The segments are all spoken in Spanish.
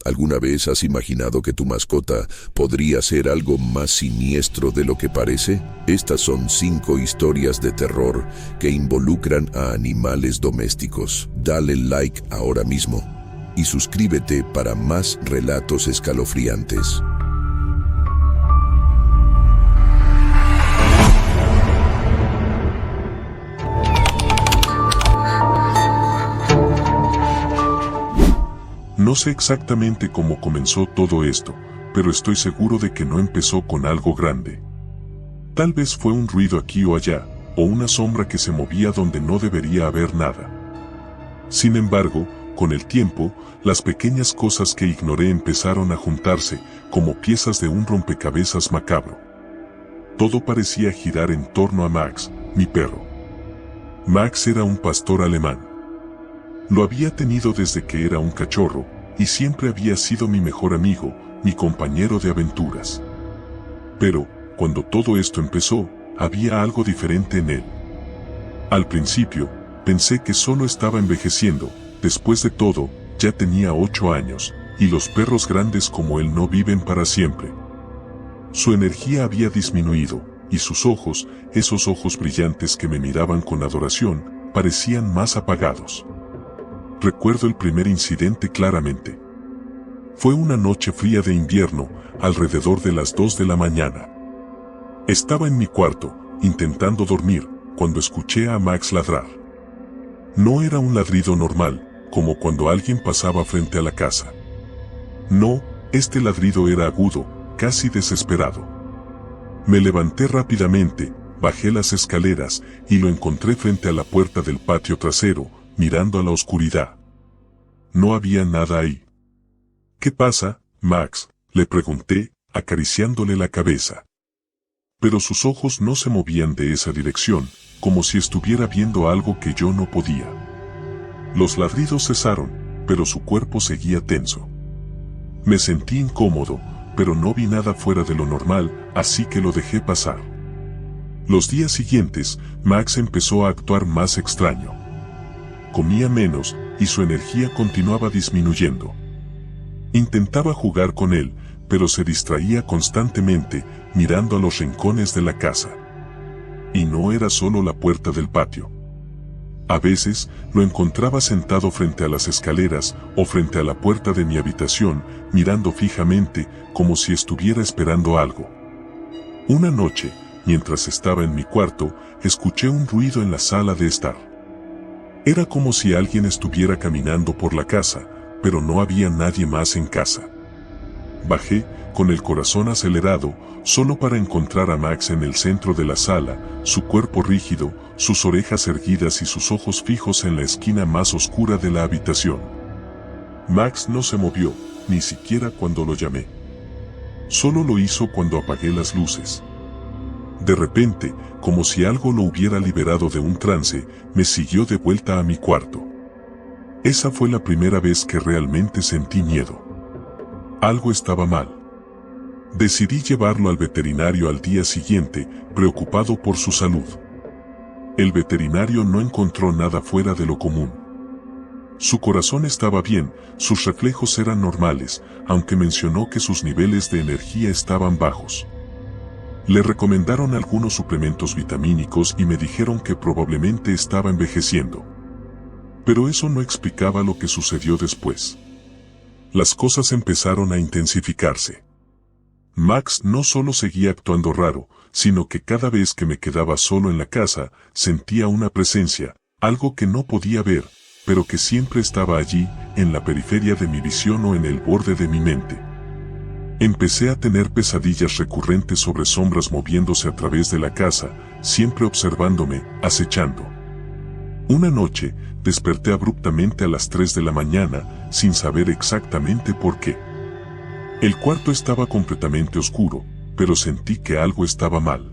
¿Alguna vez has imaginado que tu mascota podría ser algo más siniestro de lo que parece? Estas son 5 historias de terror que involucran a animales domésticos. Dale like ahora mismo y suscríbete para más relatos escalofriantes. No sé exactamente cómo comenzó todo esto, pero estoy seguro de que no empezó con algo grande. Tal vez fue un ruido aquí o allá, o una sombra que se movía donde no debería haber nada. Sin embargo, con el tiempo, las pequeñas cosas que ignoré empezaron a juntarse, como piezas de un rompecabezas macabro. Todo parecía girar en torno a Max, mi perro. Max era un pastor alemán. Lo había tenido desde que era un cachorro, y siempre había sido mi mejor amigo, mi compañero de aventuras. Pero, cuando todo esto empezó, había algo diferente en él. Al principio, pensé que solo estaba envejeciendo. Después de todo, ya tenía 8 años, y los perros grandes como él no viven para siempre. Su energía había disminuido, y sus ojos, esos ojos brillantes que me miraban con adoración, parecían más apagados. Recuerdo el primer incidente claramente. Fue una noche fría de invierno, alrededor de las 2 de la mañana. Estaba en mi cuarto, intentando dormir, cuando escuché a Max ladrar. No era un ladrido normal, como cuando alguien pasaba frente a la casa. No, este ladrido era agudo, casi desesperado. Me levanté rápidamente, bajé las escaleras, y lo encontré frente a la puerta del patio trasero, mirando a la oscuridad. No había nada ahí. ¿Qué pasa, Max?, le pregunté, acariciándole la cabeza. Pero sus ojos no se movían de esa dirección, como si estuviera viendo algo que yo no podía. Los ladridos cesaron, pero su cuerpo seguía tenso. Me sentí incómodo, pero no vi nada fuera de lo normal, así que lo dejé pasar. Los días siguientes, Max empezó a actuar más extraño. Comía menos, y su energía continuaba disminuyendo. Intentaba jugar con él, pero se distraía constantemente, mirando a los rincones de la casa. Y no era solo la puerta del patio. A veces, lo encontraba sentado frente a las escaleras, o frente a la puerta de mi habitación, mirando fijamente, como si estuviera esperando algo. Una noche, mientras estaba en mi cuarto, escuché un ruido en la sala de estar. Era como si alguien estuviera caminando por la casa, pero no había nadie más en casa. Bajé, con el corazón acelerado, solo para encontrar a Max en el centro de la sala, su cuerpo rígido, sus orejas erguidas y sus ojos fijos en la esquina más oscura de la habitación. Max no se movió, ni siquiera cuando lo llamé. Solo lo hizo cuando apagué las luces. De repente, como si algo lo hubiera liberado de un trance, me siguió de vuelta a mi cuarto. Esa fue la primera vez que realmente sentí miedo. Algo estaba mal. Decidí llevarlo al veterinario al día siguiente, preocupado por su salud. El veterinario no encontró nada fuera de lo común. Su corazón estaba bien, sus reflejos eran normales, aunque mencionó que sus niveles de energía estaban bajos. Le recomendaron algunos suplementos vitamínicos y me dijeron que probablemente estaba envejeciendo. Pero eso no explicaba lo que sucedió después. Las cosas empezaron a intensificarse. Max no solo seguía actuando raro, sino que cada vez que me quedaba solo en la casa, sentía una presencia, algo que no podía ver, pero que siempre estaba allí, en la periferia de mi visión o en el borde de mi mente. Empecé a tener pesadillas recurrentes sobre sombras moviéndose a través de la casa, siempre observándome, acechando. Una noche, desperté abruptamente a las 3 de la mañana, sin saber exactamente por qué. El cuarto estaba completamente oscuro, pero sentí que algo estaba mal.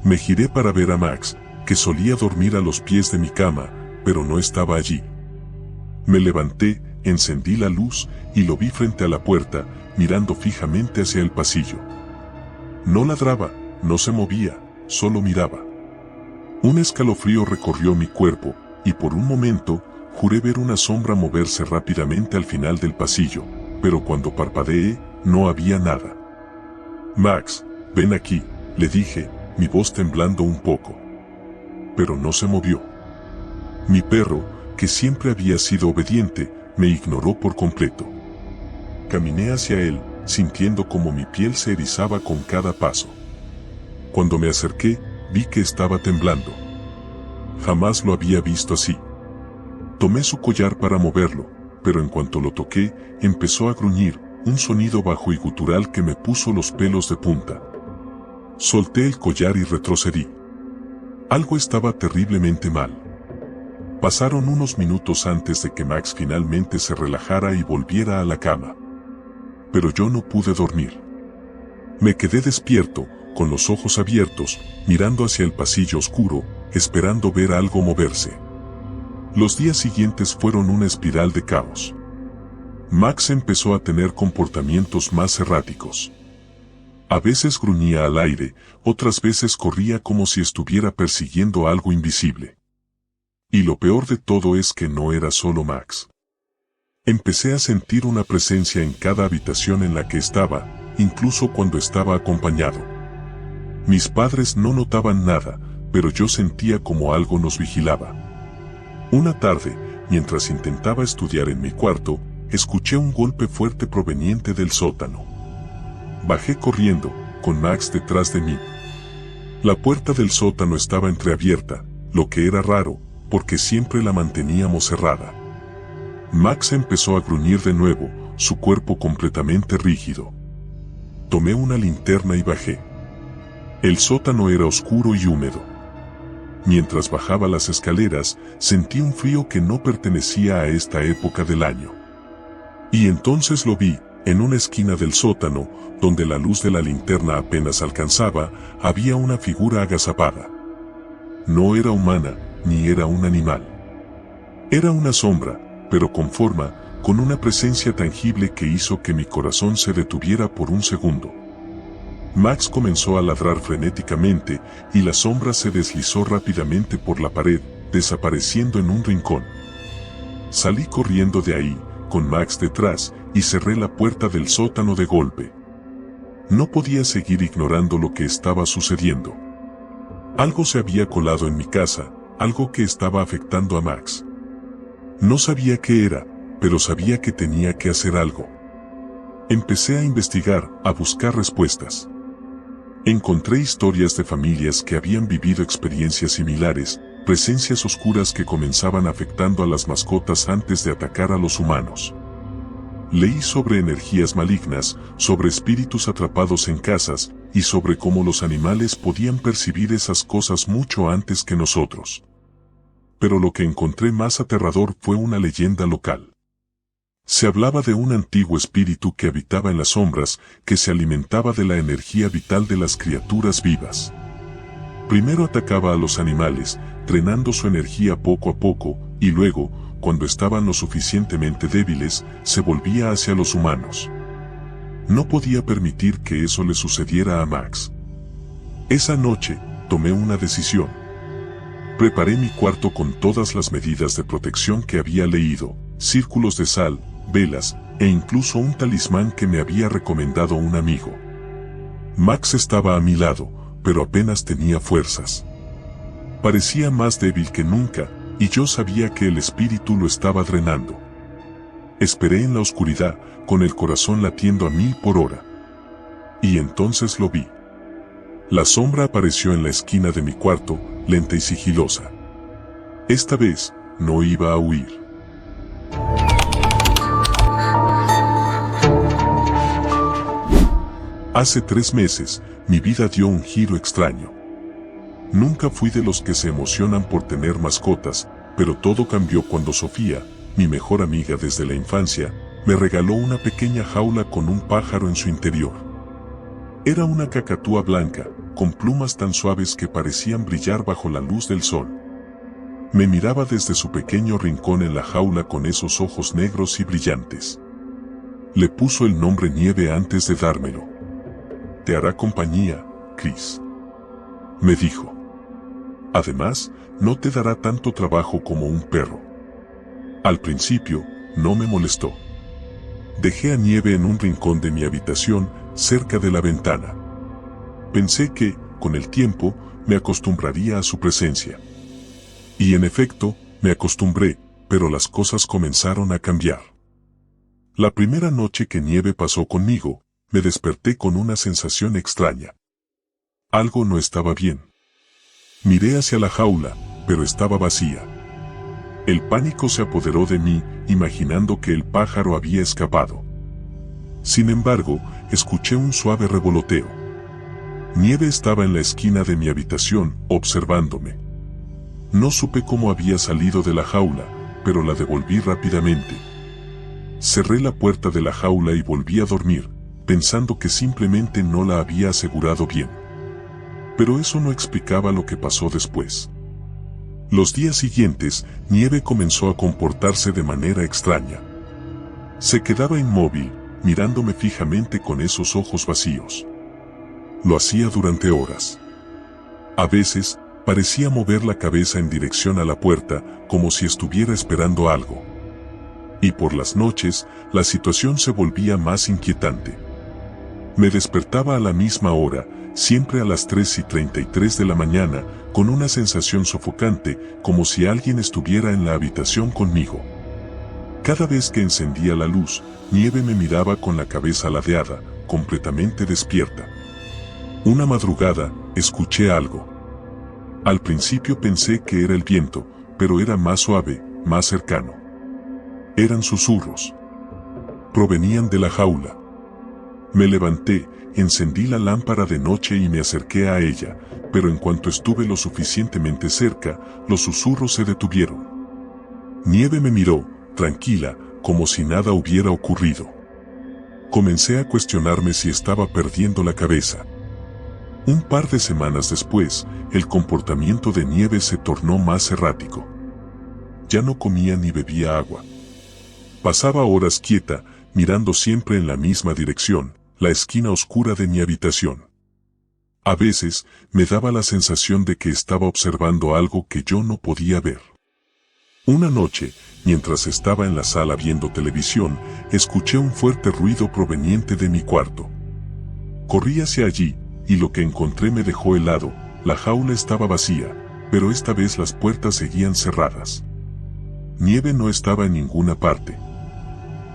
Me giré para ver a Max, que solía dormir a los pies de mi cama, pero no estaba allí. Me levanté, encendí la luz, y lo vi frente a la puerta, mirando fijamente hacia el pasillo. No ladraba, no se movía, solo miraba. Un escalofrío recorrió mi cuerpo, y por un momento, juré ver una sombra moverse rápidamente al final del pasillo, pero cuando parpadeé, no había nada. Max, ven aquí, le dije, mi voz temblando un poco. Pero no se movió. Mi perro, que siempre había sido obediente, me ignoró por completo. Caminé hacia él, sintiendo como mi piel se erizaba con cada paso. Cuando me acerqué, vi que estaba temblando. Jamás lo había visto así. Tomé su collar para moverlo, pero en cuanto lo toqué, empezó a gruñir, un sonido bajo y gutural que me puso los pelos de punta. Solté el collar y retrocedí. Algo estaba terriblemente mal. Pasaron unos minutos antes de que Max finalmente se relajara y volviera a la cama. Pero yo no pude dormir. Me quedé despierto, con los ojos abiertos, mirando hacia el pasillo oscuro, esperando ver algo moverse. Los días siguientes fueron una espiral de caos. Max empezó a tener comportamientos más erráticos. A veces gruñía al aire, otras veces corría como si estuviera persiguiendo algo invisible. Y lo peor de todo es que no era solo Max. Empecé a sentir una presencia en cada habitación en la que estaba, incluso cuando estaba acompañado. Mis padres no notaban nada, pero yo sentía como algo nos vigilaba. Una tarde, mientras intentaba estudiar en mi cuarto, escuché un golpe fuerte proveniente del sótano. Bajé corriendo, con Max detrás de mí. La puerta del sótano estaba entreabierta, lo que era raro, porque siempre la manteníamos cerrada. Max empezó a gruñir de nuevo, su cuerpo completamente rígido. Tomé una linterna y bajé. El sótano era oscuro y húmedo. Mientras bajaba las escaleras, sentí un frío que no pertenecía a esta época del año. Y entonces lo vi, en una esquina del sótano, donde la luz de la linterna apenas alcanzaba, había una figura agazapada. No era humana, ni era un animal. Era una sombra, pero con forma, con una presencia tangible que hizo que mi corazón se detuviera por un segundo. Max comenzó a ladrar frenéticamente, y la sombra se deslizó rápidamente por la pared, desapareciendo en un rincón. Salí corriendo de ahí, con Max detrás, y cerré la puerta del sótano de golpe. No podía seguir ignorando lo que estaba sucediendo. Algo se había colado en mi casa, algo que estaba afectando a Max. No sabía qué era, pero sabía que tenía que hacer algo. Empecé a investigar, a buscar respuestas. Encontré historias de familias que habían vivido experiencias similares, presencias oscuras que comenzaban afectando a las mascotas antes de atacar a los humanos. Leí sobre energías malignas, sobre espíritus atrapados en casas, y sobre cómo los animales podían percibir esas cosas mucho antes que nosotros. Pero lo que encontré más aterrador fue una leyenda local. Se hablaba de un antiguo espíritu que habitaba en las sombras, que se alimentaba de la energía vital de las criaturas vivas. Primero atacaba a los animales, drenando su energía poco a poco, y luego, cuando estaban lo suficientemente débiles, se volvía hacia los humanos. No podía permitir que eso le sucediera a Max. Esa noche, tomé una decisión. Preparé mi cuarto con todas las medidas de protección que había leído, círculos de sal, velas, e incluso un talismán que me había recomendado un amigo. Max estaba a mi lado, pero apenas tenía fuerzas. Parecía más débil que nunca, y yo sabía que el espíritu lo estaba drenando. Esperé en la oscuridad, con el corazón latiendo a 1000 por hora. Y entonces lo vi. La sombra apareció en la esquina de mi cuarto, lenta y sigilosa. Esta vez, no iba a huir. Hace 3 meses, mi vida dio un giro extraño. Nunca fui de los que se emocionan por tener mascotas, pero todo cambió cuando Sofía, mi mejor amiga desde la infancia, me regaló una pequeña jaula con un pájaro en su interior. Era una cacatúa blanca, con plumas tan suaves que parecían brillar bajo la luz del sol. Me miraba desde su pequeño rincón en la jaula con esos ojos negros y brillantes. Le puso el nombre Nieve antes de dármelo. Te hará compañía, Chris, me dijo. Además, no te dará tanto trabajo como un perro. Al principio, no me molestó. dejé a Nieve en un rincón de mi habitación, cerca de la ventana. Pensé que, con el tiempo, me acostumbraría a su presencia. Y en efecto, me acostumbré, pero las cosas comenzaron a cambiar. La primera noche que Nieve pasó conmigo, me desperté con una sensación extraña. Algo no estaba bien. Miré hacia la jaula, pero estaba vacía. El pánico se apoderó de mí, imaginando que el pájaro había escapado. Sin embargo, escuché un suave revoloteo. Nieve estaba en la esquina de mi habitación, observándome. No supe cómo había salido de la jaula, pero la devolví rápidamente. Cerré la puerta de la jaula y volví a dormir, pensando que simplemente no la había asegurado bien. Pero eso no explicaba lo que pasó después. Los días siguientes, Nieve comenzó a comportarse de manera extraña. Se quedaba inmóvil, mirándome fijamente con esos ojos vacíos. Lo hacía durante horas. A veces, parecía mover la cabeza en dirección a la puerta, como si estuviera esperando algo. Y por las noches, la situación se volvía más inquietante. Me despertaba a la misma hora, siempre a las 3:33 de la mañana, con una sensación sofocante, como si alguien estuviera en la habitación conmigo. Cada vez que encendía la luz, Nieve me miraba con la cabeza ladeada, completamente despierta. Una madrugada, escuché algo. Al principio pensé que era el viento, pero era más suave, más cercano. Eran susurros. Provenían de la jaula. Me levanté, encendí la lámpara de noche y me acerqué a ella, pero en cuanto estuve lo suficientemente cerca, los susurros se detuvieron. Nieve me miró, tranquila, como si nada hubiera ocurrido. Comencé a cuestionarme si estaba perdiendo la cabeza. Un par de semanas después, el comportamiento de Nieve se tornó más errático. Ya no comía ni bebía agua. Pasaba horas quieta, mirando siempre en la misma dirección, la esquina oscura de mi habitación. A veces, me daba la sensación de que estaba observando algo que yo no podía ver. Una noche, mientras estaba en la sala viendo televisión, escuché un fuerte ruido proveniente de mi cuarto. Corrí hacia allí, y lo que encontré me dejó helado. La jaula estaba vacía, pero esta vez las puertas seguían cerradas. Nieve no estaba en ninguna parte.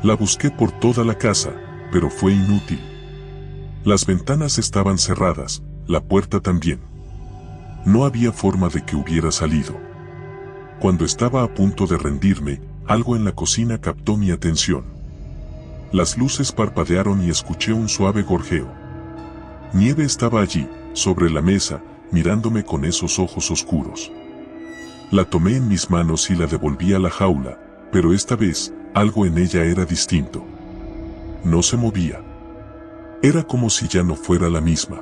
La busqué por toda la casa, pero fue inútil. Las ventanas estaban cerradas, la puerta también. No había forma de que hubiera salido. Cuando estaba a punto de rendirme, algo en la cocina captó mi atención. Las luces parpadearon y escuché un suave gorjeo. Nieve estaba allí, sobre la mesa, mirándome con esos ojos oscuros. La tomé en mis manos y la devolví a la jaula, pero esta vez, algo en ella era distinto. No se movía. Era como si ya no fuera la misma.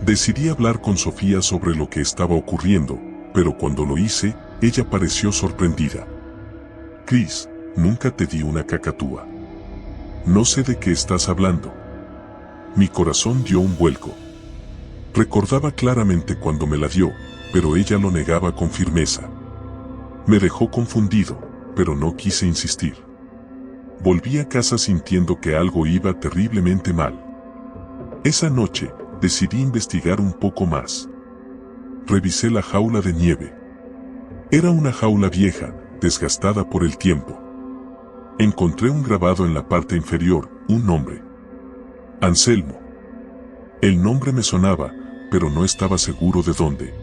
Decidí hablar con Sofía sobre lo que estaba ocurriendo, pero cuando lo hice, ella pareció sorprendida. Chris, nunca te di una cacatúa. No sé de qué estás hablando. Mi corazón dio un vuelco. Recordaba claramente cuando me la dio, pero ella lo negaba con firmeza. Me dejó confundido, pero no quise insistir. Volví a casa sintiendo que algo iba terriblemente mal. Esa noche, decidí investigar un poco más. Revisé la jaula de Nieve. Era una jaula vieja, desgastada por el tiempo. Encontré un grabado en la parte inferior, un nombre. Anselmo. El nombre me sonaba, pero no estaba seguro de dónde.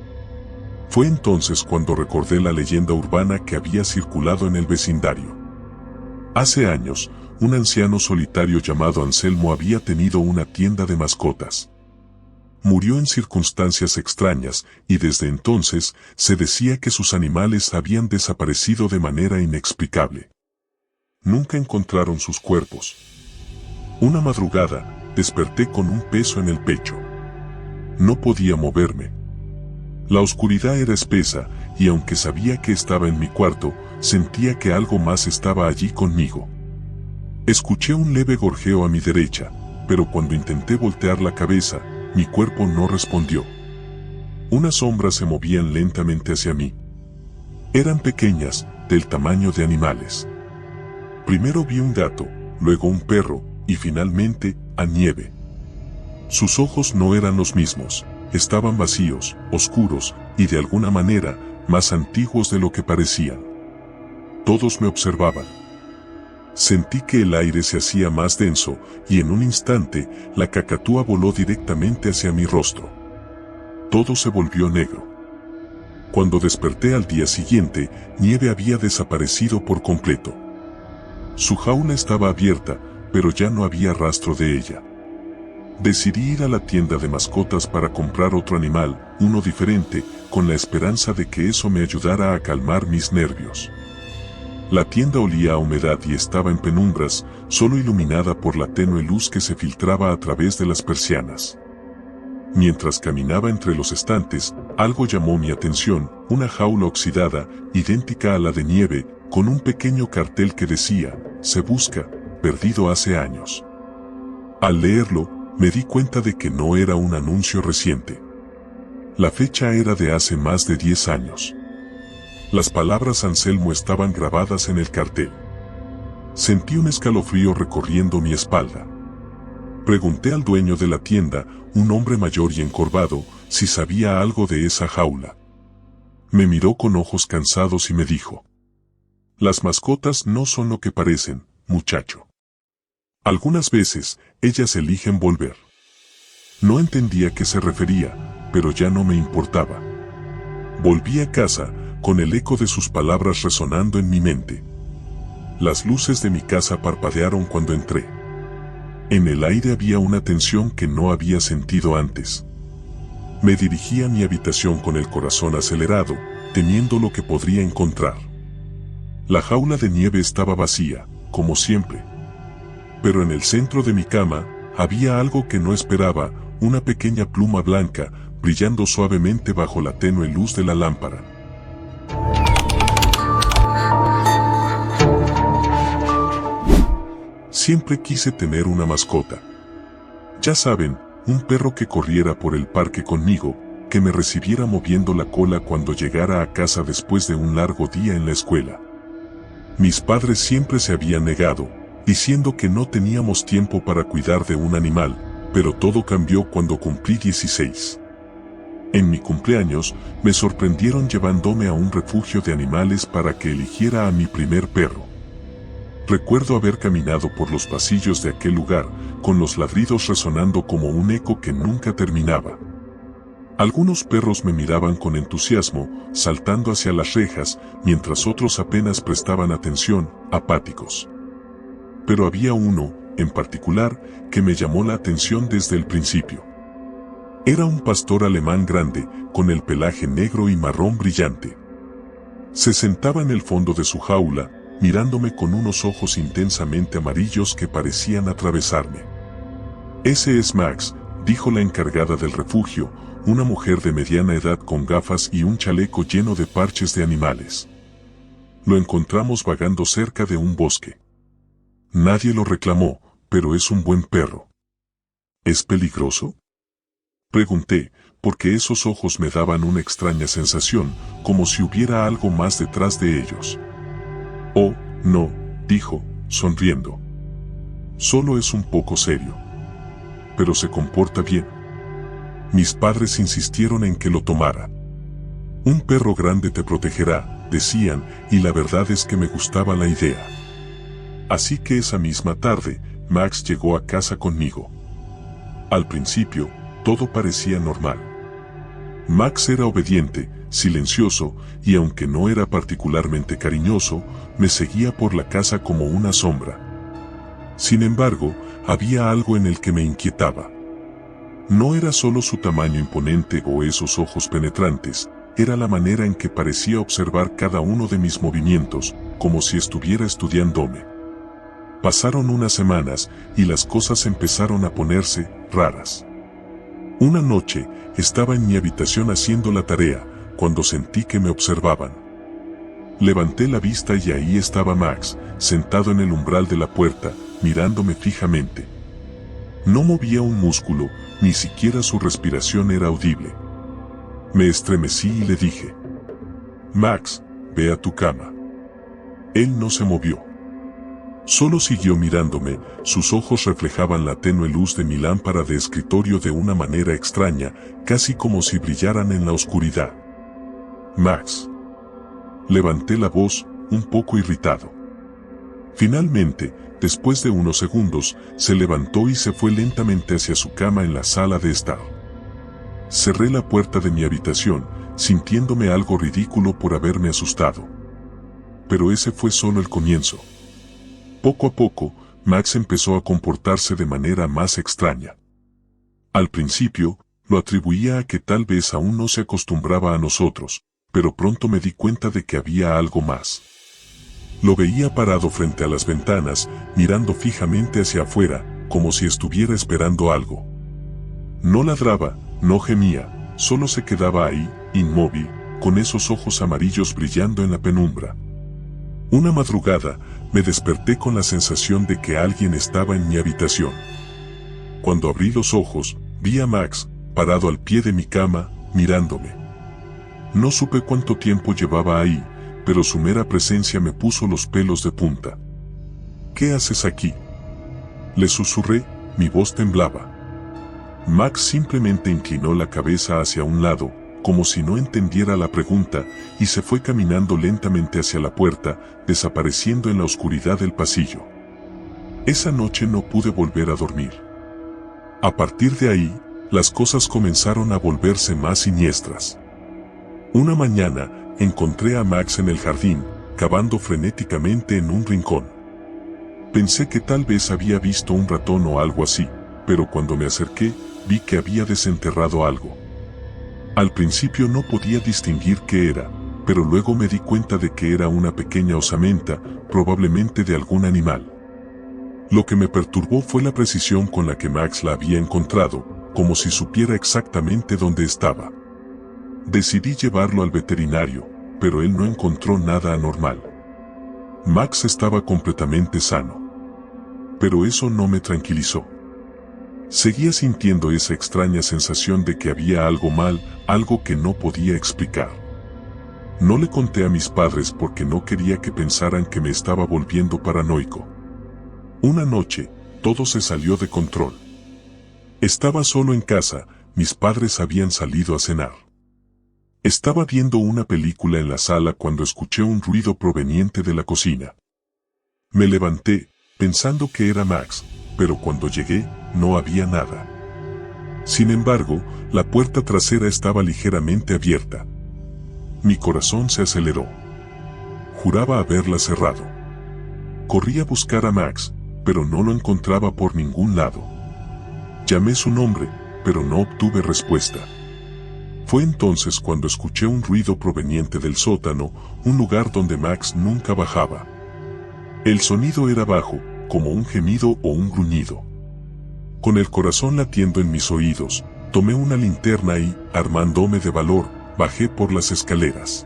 Fue entonces cuando recordé la leyenda urbana que había circulado en el vecindario. Hace años, un anciano solitario llamado Anselmo había tenido una tienda de mascotas. Murió en circunstancias extrañas y desde entonces se decía que sus animales habían desaparecido de manera inexplicable. Nunca encontraron sus cuerpos. Una madrugada, desperté con un peso en el pecho. No podía moverme. La oscuridad era espesa, y aunque sabía que estaba en mi cuarto, sentía que algo más estaba allí conmigo. Escuché un leve gorjeo a mi derecha, pero cuando intenté voltear la cabeza, mi cuerpo no respondió. Unas sombras se movían lentamente hacia mí. Eran pequeñas, del tamaño de animales. Primero vi un gato, luego un perro, y finalmente, a Nieve. Sus ojos no eran los mismos, estaban vacíos, oscuros, y de alguna manera, más antiguos de lo que parecían. Todos me observaban. Sentí que el aire se hacía más denso, y en un instante, la cacatúa voló directamente hacia mi rostro. Todo se volvió negro. Cuando desperté al día siguiente, Nieve había desaparecido por completo. Su jaula estaba abierta, pero ya no había rastro de ella. Decidí ir a la tienda de mascotas para comprar otro animal, uno diferente, con la esperanza de que eso me ayudara a calmar mis nervios. La tienda olía a humedad y estaba en penumbras, solo iluminada por la tenue luz que se filtraba a través de las persianas. Mientras caminaba entre los estantes, algo llamó mi atención, una jaula oxidada, idéntica a la de Nieve, con un pequeño cartel que decía, "Se busca, perdido hace años". Al leerlo, me di cuenta de que no era un anuncio reciente. La fecha era de hace más de 10 años. Las palabras Anselmo estaban grabadas en el cartel. Sentí un escalofrío recorriendo mi espalda. Pregunté al dueño de la tienda, un hombre mayor y encorvado, si sabía algo de esa jaula. Me miró con ojos cansados y me dijo: "Las mascotas no son lo que parecen, muchacho. Algunas veces, ellas eligen volver". No entendía a qué se refería, pero ya no me importaba. Volví a casa, con el eco de sus palabras resonando en mi mente. Las luces de mi casa parpadearon cuando entré. En el aire había una tensión que no había sentido antes. Me dirigí a mi habitación con el corazón acelerado, temiendo lo que podría encontrar. La jaula de Nieve estaba vacía, como siempre. Pero en el centro de mi cama, había algo que no esperaba, una pequeña pluma blanca, brillando suavemente bajo la tenue luz de la lámpara. Siempre quise tener una mascota. Ya saben, un perro que corriera por el parque conmigo, que me recibiera moviendo la cola cuando llegara a casa después de un largo día en la escuela. Mis padres siempre se habían negado, diciendo que no teníamos tiempo para cuidar de un animal, pero todo cambió cuando cumplí 16. En mi cumpleaños, me sorprendieron llevándome a un refugio de animales para que eligiera a mi primer perro. Recuerdo haber caminado por los pasillos de aquel lugar, con los ladridos resonando como un eco que nunca terminaba. Algunos perros me miraban con entusiasmo, saltando hacia las rejas, mientras otros apenas prestaban atención, apáticos. Pero había uno, en particular, que me llamó la atención desde el principio. Era un pastor alemán grande, con el pelaje negro y marrón brillante. Se sentaba en el fondo de su jaula, mirándome con unos ojos intensamente amarillos que parecían atravesarme. «Ese es Max», dijo la encargada del refugio, una mujer de mediana edad con gafas y un chaleco lleno de parches de animales. Lo encontramos vagando cerca de un bosque. Nadie lo reclamó, pero es un buen perro. ¿Es peligroso?, pregunté, porque esos ojos me daban una extraña sensación, como si hubiera algo más detrás de ellos. «Oh, no», dijo, sonriendo. «Solo es un poco serio. Pero se comporta bien». Mis padres insistieron en que lo tomara. «Un perro grande te protegerá», decían, y la verdad es que me gustaba la idea. Así que esa misma tarde, Max llegó a casa conmigo. Al principio, todo parecía normal. Max era obediente, silencioso, y aunque no era particularmente cariñoso, me seguía por la casa como una sombra. Sin embargo, había algo en el que me inquietaba. No era solo su tamaño imponente o esos ojos penetrantes, era la manera en que parecía observar cada uno de mis movimientos, como si estuviera estudiándome. Pasaron unas semanas, y las cosas empezaron a ponerse raras. Una noche, estaba en mi habitación haciendo la tarea, cuando sentí que me observaban. Levanté la vista y ahí estaba Max, sentado en el umbral de la puerta, mirándome fijamente. No movía un músculo, ni siquiera su respiración era audible. Me estremecí y le dije: «Max, ve a tu cama». Él no se movió. Solo siguió mirándome, sus ojos reflejaban la tenue luz de mi lámpara de escritorio de una manera extraña, casi como si brillaran en la oscuridad. Max. Levanté la voz, un poco irritado. Finalmente, después de unos segundos, se levantó y se fue lentamente hacia su cama en la sala de estar. Cerré la puerta de mi habitación, sintiéndome algo ridículo por haberme asustado. Pero ese fue solo el comienzo. Poco a poco, Max empezó a comportarse de manera más extraña. Al principio, lo atribuía a que tal vez aún no se acostumbraba a nosotros, pero pronto me di cuenta de que había algo más. Lo veía parado frente a las ventanas, mirando fijamente hacia afuera, como si estuviera esperando algo. No ladraba, no gemía, solo se quedaba ahí, inmóvil, con esos ojos amarillos brillando en la penumbra. Una madrugada, me desperté con la sensación de que alguien estaba en mi habitación. Cuando abrí los ojos, vi a Max, parado al pie de mi cama, mirándome. No supe cuánto tiempo llevaba ahí, pero su mera presencia me puso los pelos de punta. ¿Qué haces aquí?, le susurré, mi voz temblaba. Max simplemente inclinó la cabeza hacia un lado, como si no entendiera la pregunta, y se fue caminando lentamente hacia la puerta, desapareciendo en la oscuridad del pasillo. Esa noche no pude volver a dormir. A partir de ahí, las cosas comenzaron a volverse más siniestras. Una mañana, encontré a Max en el jardín, cavando frenéticamente en un rincón. Pensé que tal vez había visto un ratón o algo así, pero cuando me acerqué, vi que había desenterrado algo. Al principio no podía distinguir qué era, pero luego me di cuenta de que era una pequeña osamenta, probablemente de algún animal. Lo que me perturbó fue la precisión con la que Max la había encontrado, como si supiera exactamente dónde estaba. Decidí llevarlo al veterinario, pero él no encontró nada anormal. Max estaba completamente sano. Pero eso no me tranquilizó. Seguía sintiendo esa extraña sensación de que había algo mal, algo que no podía explicar. No le conté a mis padres porque no quería que pensaran que me estaba volviendo paranoico. Una noche, todo se salió de control. Estaba solo en casa, mis padres habían salido a cenar. Estaba viendo una película en la sala cuando escuché un ruido proveniente de la cocina. Me levanté, pensando que era Max, pero cuando llegué, no había nada. Sin embargo, la puerta trasera estaba ligeramente abierta. Mi corazón se aceleró. Juraba haberla cerrado. Corrí a buscar a Max, pero no lo encontraba por ningún lado. Llamé su nombre, pero no obtuve respuesta. Fue entonces cuando escuché un ruido proveniente del sótano, un lugar donde Max nunca bajaba. El sonido era bajo, como un gemido o un gruñido. Con el corazón latiendo en mis oídos, tomé una linterna y, armándome de valor, bajé por las escaleras.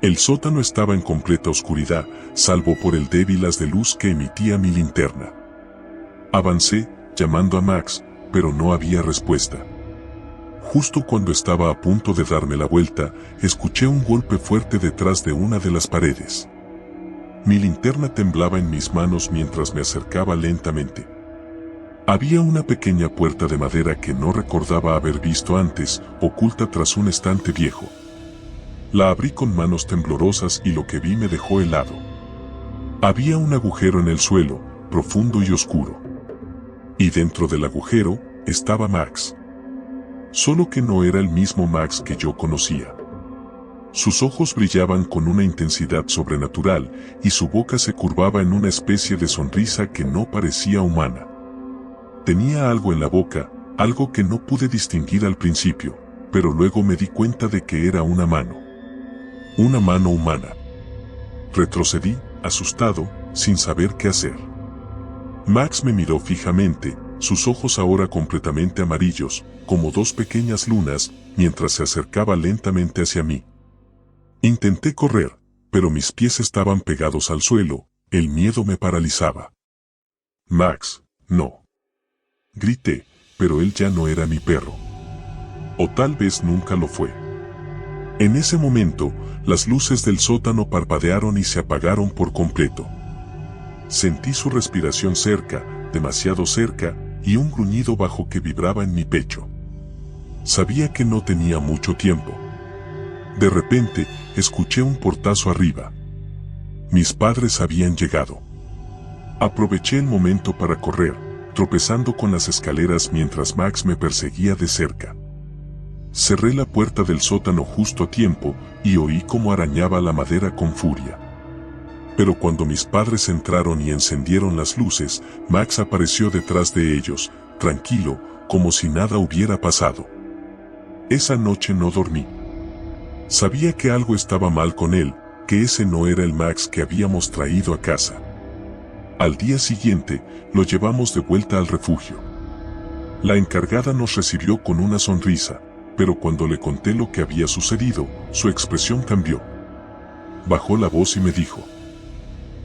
El sótano estaba en completa oscuridad, salvo por el débil haz de luz que emitía mi linterna. Avancé, llamando a Max, pero no había respuesta. Justo cuando estaba a punto de darme la vuelta, escuché un golpe fuerte detrás de una de las paredes. Mi linterna temblaba en mis manos mientras me acercaba lentamente. Había una pequeña puerta de madera que no recordaba haber visto antes, oculta tras un estante viejo. La abrí con manos temblorosas y lo que vi me dejó helado. Había un agujero en el suelo, profundo y oscuro. Y dentro del agujero, estaba Max. Solo que no era el mismo Max que yo conocía. Sus ojos brillaban con una intensidad sobrenatural, y su boca se curvaba en una especie de sonrisa que no parecía humana. Tenía algo en la boca, algo que no pude distinguir al principio, pero luego me di cuenta de que era una mano. Una mano humana. Retrocedí, asustado, sin saber qué hacer. Max me miró fijamente, sus ojos ahora completamente amarillos, como dos pequeñas lunas, mientras se acercaba lentamente hacia mí. Intenté correr, pero mis pies estaban pegados al suelo, el miedo me paralizaba. Max, no. Grité, pero él ya no era mi perro. O tal vez nunca lo fue. En ese momento, las luces del sótano parpadearon y se apagaron por completo. Sentí su respiración cerca, demasiado cerca, y un gruñido bajo que vibraba en mi pecho. Sabía que no tenía mucho tiempo. De repente, escuché un portazo arriba. Mis padres habían llegado. Aproveché el momento para correr, tropezando con las escaleras mientras Max me perseguía de cerca. Cerré la puerta del sótano justo a tiempo y oí cómo arañaba la madera con furia. Pero cuando mis padres entraron y encendieron las luces, Max apareció detrás de ellos, tranquilo, como si nada hubiera pasado. Esa noche no dormí. Sabía que algo estaba mal con él, que ese no era el Max que habíamos traído a casa. Al día siguiente, lo llevamos de vuelta al refugio. La encargada nos recibió con una sonrisa, pero cuando le conté lo que había sucedido, su expresión cambió. Bajó la voz y me dijo: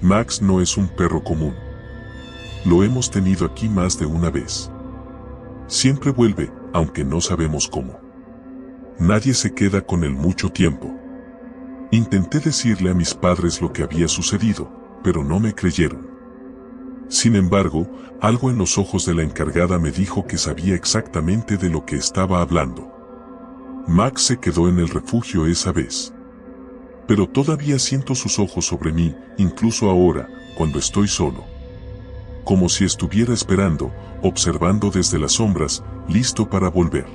Max no es un perro común. Lo hemos tenido aquí más de una vez. Siempre vuelve, aunque no sabemos cómo. Nadie se queda con él mucho tiempo. Intenté decirle a mis padres lo que había sucedido, pero no me creyeron. Sin embargo, algo en los ojos de la encargada me dijo que sabía exactamente de lo que estaba hablando. Max se quedó en el refugio esa vez. Pero todavía siento sus ojos sobre mí, incluso ahora, cuando estoy solo. Como si estuviera esperando, observando desde las sombras, listo para volver.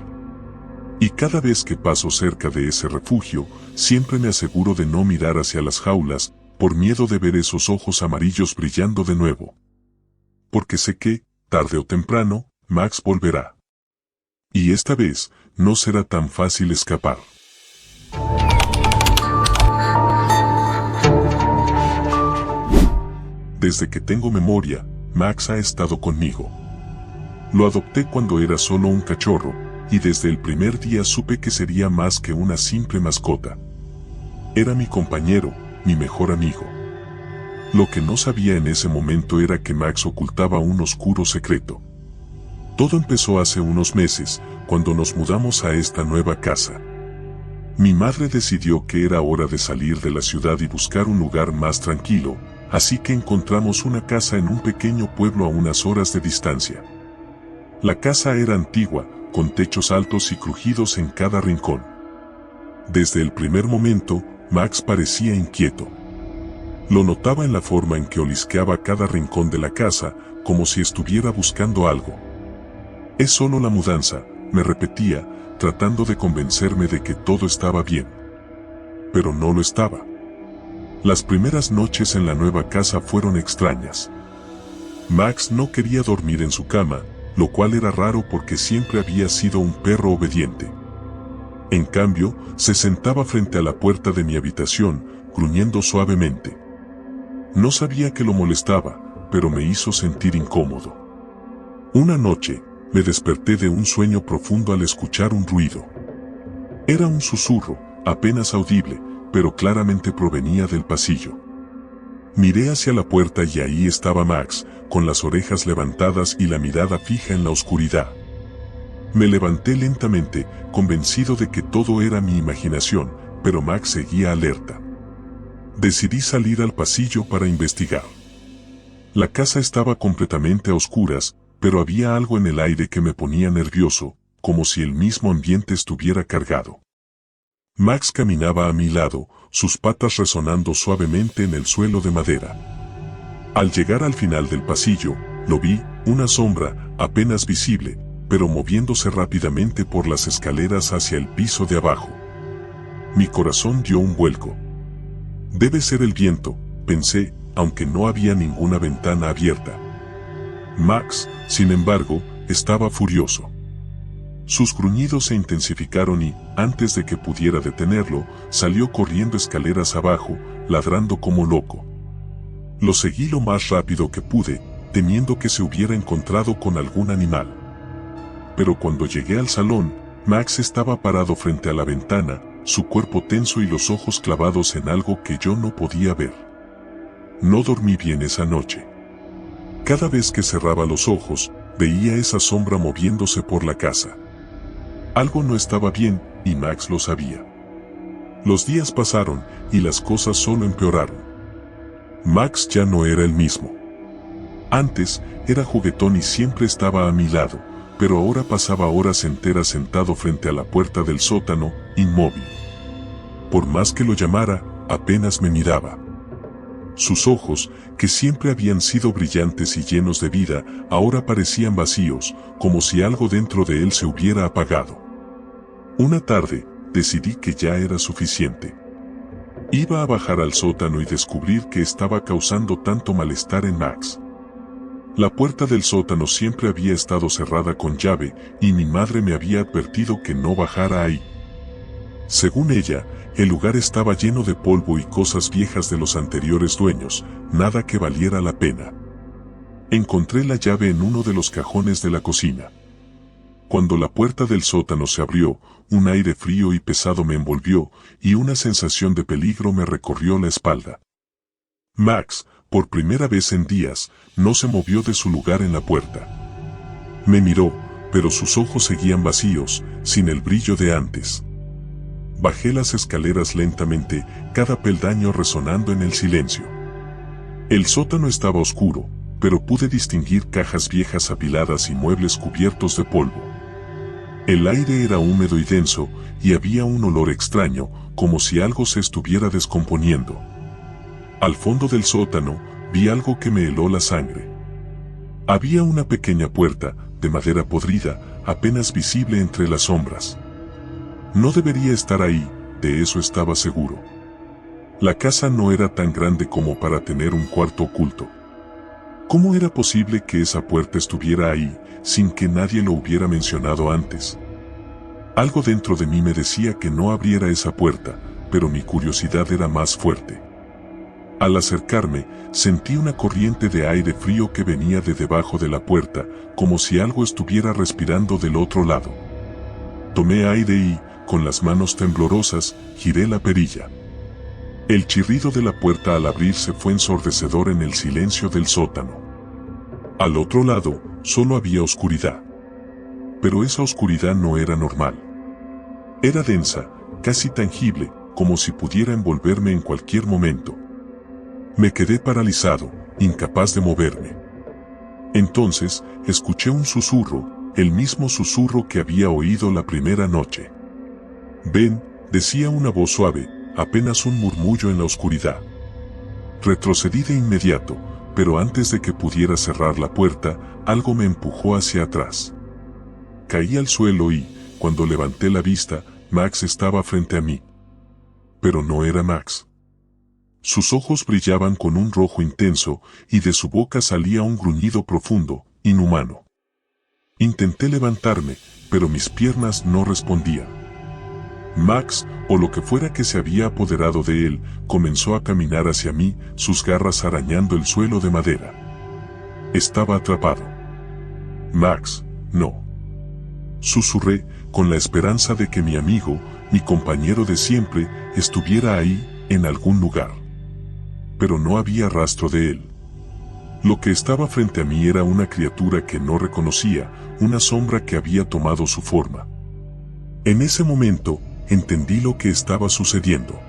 Y cada vez que paso cerca de ese refugio, siempre me aseguro de no mirar hacia las jaulas, por miedo de ver esos ojos amarillos brillando de nuevo. Porque sé que, tarde o temprano, Max volverá. Y esta vez, no será tan fácil escapar. Desde que tengo memoria, Max ha estado conmigo. Lo adopté cuando era solo un cachorro, y desde el primer día supe que sería más que una simple mascota. Era mi compañero, mi mejor amigo. Lo que no sabía en ese momento era que Max ocultaba un oscuro secreto. Todo empezó hace unos meses, cuando nos mudamos a esta nueva casa. Mi madre decidió que era hora de salir de la ciudad y buscar un lugar más tranquilo, así que encontramos una casa en un pequeño pueblo a unas horas de distancia. La casa era antigua, con techos altos y crujidos en cada rincón. Desde el primer momento, Max parecía inquieto. Lo notaba en la forma en que olisqueaba cada rincón de la casa, como si estuviera buscando algo. Es solo la mudanza, me repetía, tratando de convencerme de que todo estaba bien. Pero no lo estaba. Las primeras noches en la nueva casa fueron extrañas. Max no quería dormir en su cama, lo cual era raro porque siempre había sido un perro obediente. En cambio, se sentaba frente a la puerta de mi habitación, gruñendo suavemente. No sabía que lo molestaba, pero me hizo sentir incómodo. Una noche, me desperté de un sueño profundo al escuchar un ruido. Era un susurro, apenas audible, pero claramente provenía del pasillo. Miré hacia la puerta y ahí estaba Max, con las orejas levantadas y la mirada fija en la oscuridad. Me levanté lentamente, convencido de que todo era mi imaginación, pero Max seguía alerta. Decidí salir al pasillo para investigar. La casa estaba completamente a oscuras, pero había algo en el aire que me ponía nervioso, como si el mismo ambiente estuviera cargado. Max caminaba a mi lado, sus patas resonando suavemente en el suelo de madera. Al llegar al final del pasillo, lo vi, una sombra, apenas visible, pero moviéndose rápidamente por las escaleras hacia el piso de abajo. Mi corazón dio un vuelco. Debe ser el viento, pensé, aunque no había ninguna ventana abierta. Max, sin embargo, estaba furioso. Sus gruñidos se intensificaron y, antes de que pudiera detenerlo, salió corriendo escaleras abajo, ladrando como loco. Lo seguí lo más rápido que pude, temiendo que se hubiera encontrado con algún animal. Pero cuando llegué al salón, Max estaba parado frente a la ventana, su cuerpo tenso y los ojos clavados en algo que yo no podía ver. No dormí bien esa noche. Cada vez que cerraba los ojos, veía esa sombra moviéndose por la casa. Algo no estaba bien, y Max lo sabía. Los días pasaron, y las cosas solo empeoraron. Max ya no era el mismo. Antes, era juguetón y siempre estaba a mi lado, pero ahora pasaba horas enteras sentado frente a la puerta del sótano, inmóvil. Por más que lo llamara, apenas me miraba. Sus ojos, que siempre habían sido brillantes y llenos de vida, ahora parecían vacíos, como si algo dentro de él se hubiera apagado. Una tarde, decidí que ya era suficiente. Iba a bajar al sótano y descubrir qué estaba causando tanto malestar en Max. La puerta del sótano siempre había estado cerrada con llave y mi madre me había advertido que no bajara ahí. Según ella, el lugar estaba lleno de polvo y cosas viejas de los anteriores dueños, nada que valiera la pena. Encontré la llave en uno de los cajones de la cocina. Cuando la puerta del sótano se abrió, un aire frío y pesado me envolvió y una sensación de peligro me recorrió la espalda. Max, por primera vez en días, no se movió de su lugar en la puerta. Me miró, pero sus ojos seguían vacíos, sin el brillo de antes. Bajé las escaleras lentamente, cada peldaño resonando en el silencio. El sótano estaba oscuro, pero pude distinguir cajas viejas apiladas y muebles cubiertos de polvo. El aire era húmedo y denso, y había un olor extraño, como si algo se estuviera descomponiendo. Al fondo del sótano, vi algo que me heló la sangre. Había una pequeña puerta, de madera podrida, apenas visible entre las sombras. No debería estar ahí, de eso estaba seguro. La casa no era tan grande como para tener un cuarto oculto. ¿Cómo era posible que esa puerta estuviera ahí, sin que nadie lo hubiera mencionado antes? Algo dentro de mí me decía que no abriera esa puerta, pero mi curiosidad era más fuerte. Al acercarme, sentí una corriente de aire frío que venía de debajo de la puerta, como si algo estuviera respirando del otro lado. Tomé aire y, con las manos temblorosas, giré la perilla. El chirrido de la puerta al abrirse fue ensordecedor en el silencio del sótano. Al otro lado, solo había oscuridad. Pero esa oscuridad no era normal. Era densa, casi tangible, como si pudiera envolverme en cualquier momento. Me quedé paralizado, incapaz de moverme. Entonces, escuché un susurro, el mismo susurro que había oído la primera noche. «Ven», decía una voz suave, apenas un murmullo en la oscuridad. Retrocedí de inmediato, pero antes de que pudiera cerrar la puerta, algo me empujó hacia atrás. Caí al suelo y, cuando levanté la vista, Max estaba frente a mí. Pero no era Max. Sus ojos brillaban con un rojo intenso, y de su boca salía un gruñido profundo, inhumano. Intenté levantarme, pero mis piernas no respondían. Max, o lo que fuera que se había apoderado de él, comenzó a caminar hacia mí, sus garras arañando el suelo de madera. Estaba atrapado. «Max, no», susurré, con la esperanza de que mi amigo, mi compañero de siempre, estuviera ahí, en algún lugar. Pero no había rastro de él. Lo que estaba frente a mí era una criatura que no reconocía, una sombra que había tomado su forma. En ese momento, entendí lo que estaba sucediendo.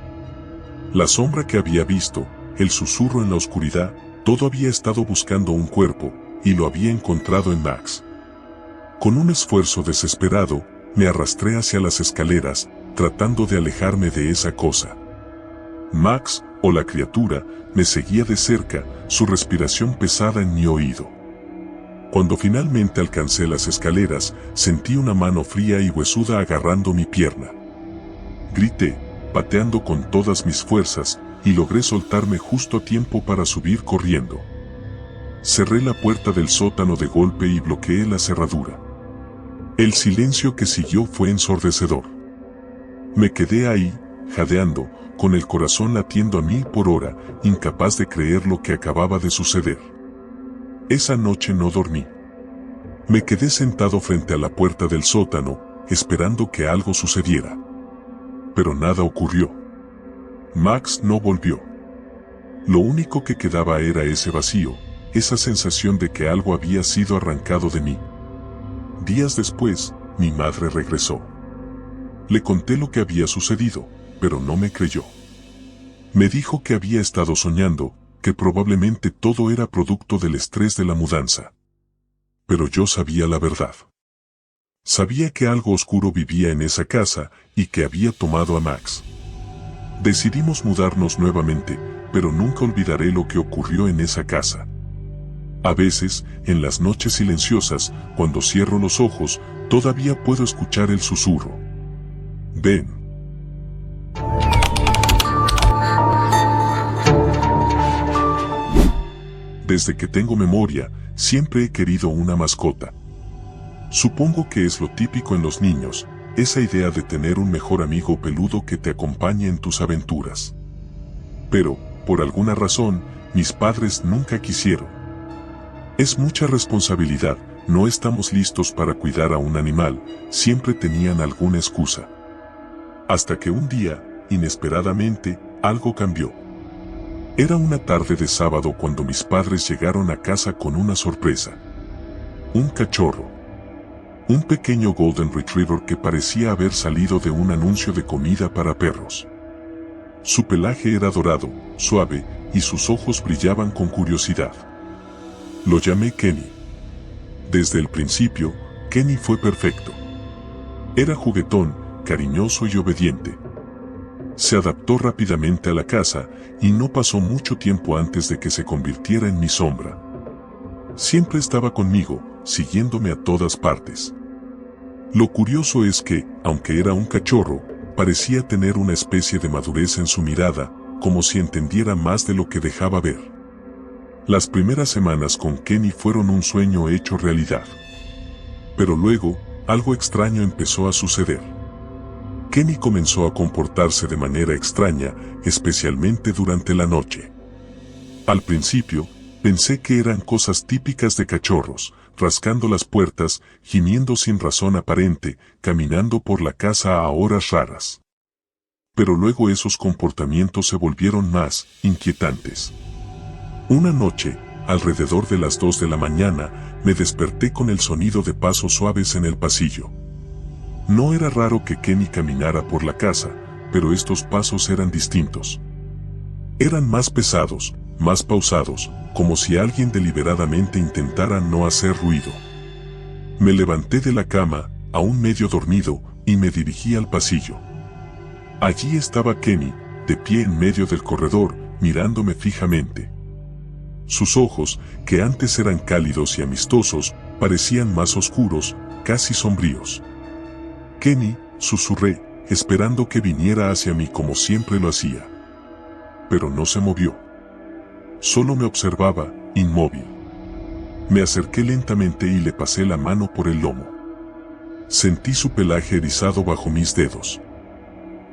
La sombra que había visto, el susurro en la oscuridad, todo había estado buscando un cuerpo, y lo había encontrado en Max. Con un esfuerzo desesperado, me arrastré hacia las escaleras, tratando de alejarme de esa cosa. Max, o la criatura, me seguía de cerca, su respiración pesada en mi oído. Cuando finalmente alcancé las escaleras, sentí una mano fría y huesuda agarrando mi pierna. Grité, pateando con todas mis fuerzas, y logré soltarme justo a tiempo para subir corriendo. Cerré la puerta del sótano de golpe y bloqueé la cerradura. El silencio que siguió fue ensordecedor. Me quedé ahí, jadeando, con el corazón latiendo a 1000 por hora, incapaz de creer lo que acababa de suceder. Esa noche no dormí. Me quedé sentado frente a la puerta del sótano, esperando que algo sucediera. Pero nada ocurrió. Max no volvió. Lo único que quedaba era ese vacío, esa sensación de que algo había sido arrancado de mí. Días después, mi madre regresó. Le conté lo que había sucedido, pero no me creyó. Me dijo que había estado soñando, que probablemente todo era producto del estrés de la mudanza. Pero yo sabía la verdad. Sabía que algo oscuro vivía en esa casa y que había tomado a Max. Decidimos mudarnos nuevamente, pero nunca olvidaré lo que ocurrió en esa casa. A veces, en las noches silenciosas, cuando cierro los ojos, todavía puedo escuchar el susurro. Ven. Desde que tengo memoria, siempre he querido una mascota. Supongo que es lo típico en los niños, esa idea de tener un mejor amigo peludo que te acompañe en tus aventuras. Pero, por alguna razón, mis padres nunca quisieron. Es mucha responsabilidad, no estamos listos para cuidar a un animal, siempre tenían alguna excusa. Hasta que un día, inesperadamente, algo cambió. Era una tarde de sábado cuando mis padres llegaron a casa con una sorpresa. Un cachorro. Un pequeño Golden Retriever que parecía haber salido de un anuncio de comida para perros. Su pelaje era dorado, suave, y sus ojos brillaban con curiosidad. Lo llamé Kenny. Desde el principio, Kenny fue perfecto. Era juguetón, cariñoso y obediente. Se adaptó rápidamente a la casa y no pasó mucho tiempo antes de que se convirtiera en mi sombra. Siempre estaba conmigo, siguiéndome a todas partes. Lo curioso es que, aunque era un cachorro, parecía tener una especie de madurez en su mirada, como si entendiera más de lo que dejaba ver. Las primeras semanas con Kenny fueron un sueño hecho realidad. Pero luego, algo extraño empezó a suceder. Kenny comenzó a comportarse de manera extraña, especialmente durante la noche. Al principio, pensé que eran cosas típicas de cachorros, rascando las puertas, gimiendo sin razón aparente, caminando por la casa a horas raras. Pero luego esos comportamientos se volvieron más inquietantes. Una noche, alrededor de las 2 de la mañana, me desperté con el sonido de pasos suaves en el pasillo. No era raro que Kenny caminara por la casa, pero estos pasos eran distintos. Eran más pesados, más pausados, como si alguien deliberadamente intentara no hacer ruido. Me levanté de la cama, aún medio dormido, y me dirigí al pasillo. Allí estaba Kenny, de pie en medio del corredor, mirándome fijamente. Sus ojos, que antes eran cálidos y amistosos, parecían más oscuros, casi sombríos. Kenny, susurré, esperando que viniera hacia mí como siempre lo hacía. Pero no se movió. Solo me observaba, inmóvil. Me acerqué lentamente y le pasé la mano por el lomo. Sentí su pelaje erizado bajo mis dedos.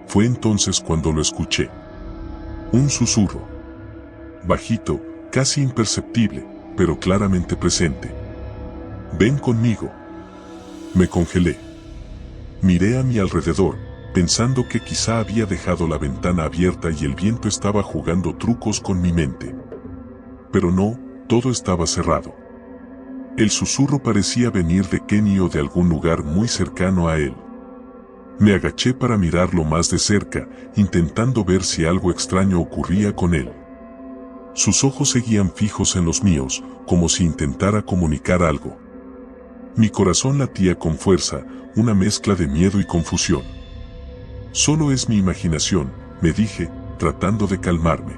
Fue entonces cuando lo escuché. Un susurro. Bajito, casi imperceptible, pero claramente presente. Ven conmigo. Me congelé. Miré a mi alrededor, pensando que quizá había dejado la ventana abierta y el viento estaba jugando trucos con mi mente. Pero no, todo estaba cerrado. El susurro parecía venir de Kenny o de algún lugar muy cercano a él. Me agaché para mirarlo más de cerca, intentando ver si algo extraño ocurría con él. Sus ojos seguían fijos en los míos, como si intentara comunicar algo. Mi corazón latía con fuerza, una mezcla de miedo y confusión. Solo es mi imaginación, me dije, tratando de calmarme.